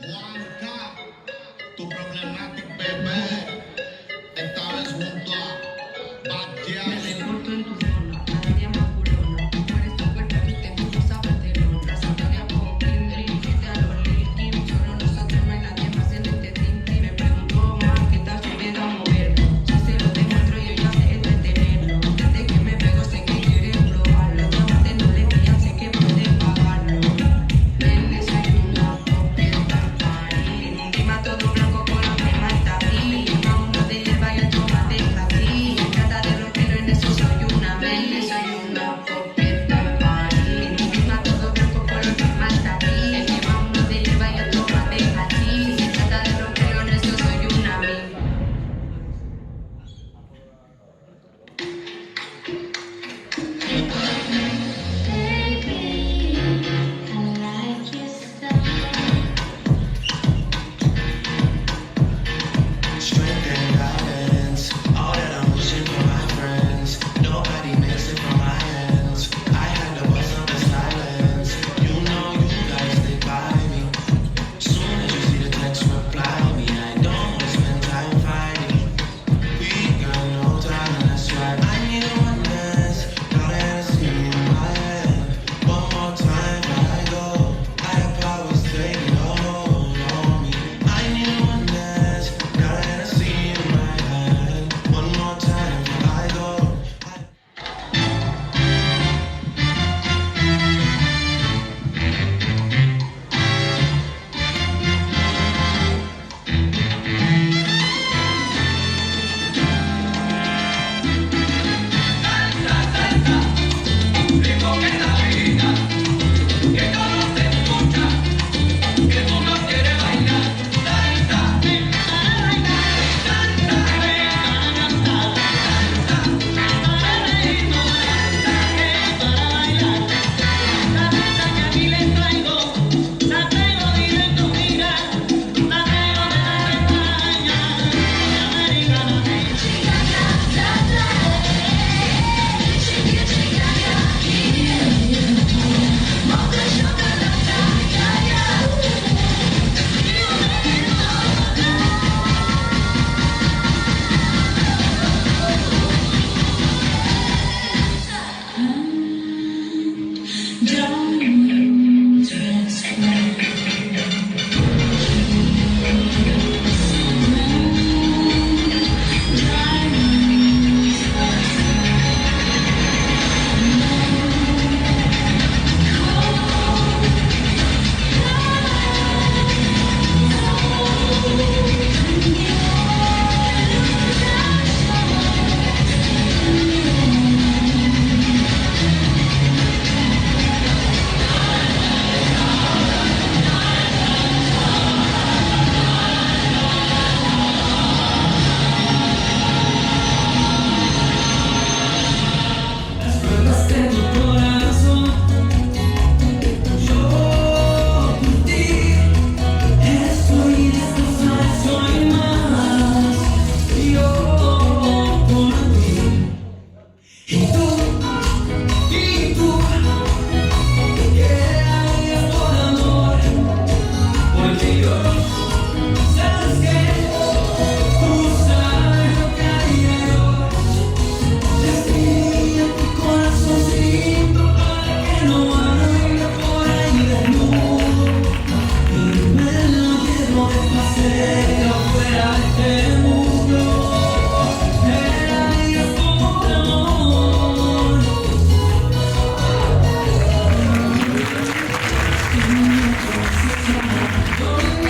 Juanca, tu problematic bebé, esta vez junto a Me Batial. recorto en tu zona, cada día más culona. Tú eres súper caliente, tú no sabes de lo. La Santería con Kinder y dijiste a los Likim. Solo nosotros no hay nadie más en este team. Me preguntó más qué tal se queda moverlo. Si se lo demuestro yo ya sé entretenerlo. Desde que me pego sé que quieren probarlo. Los diamantes no le pillan, sé que pueden pagarlo. Ven, desayuno, copieta, party. Encima todo blanco con la crema está aquí. Toma uno de hierba y el tomate aquí. Trata de romperlo en eso soy una. Ven, desayuno, copieta, party. Encima todo blanco con la crema está aquí. Encima uno de hierba y el tomate aquí. Trata de romperlo en eso soy una. Strength and guidance, all that I'm wishing for my friends. Nobody makes it from my hands. I had to bust up the silence. You know you gotta stick by me. Soon as you see the text, reply me. I don't wanna spend time fighting. We got no time, and that's right. I need a one dance, got a Hennessy in my hand. One more time before I go. I have powers taking a hold on me. I need a one dance, got a Hennessy in my hand. One more time before I go. Don't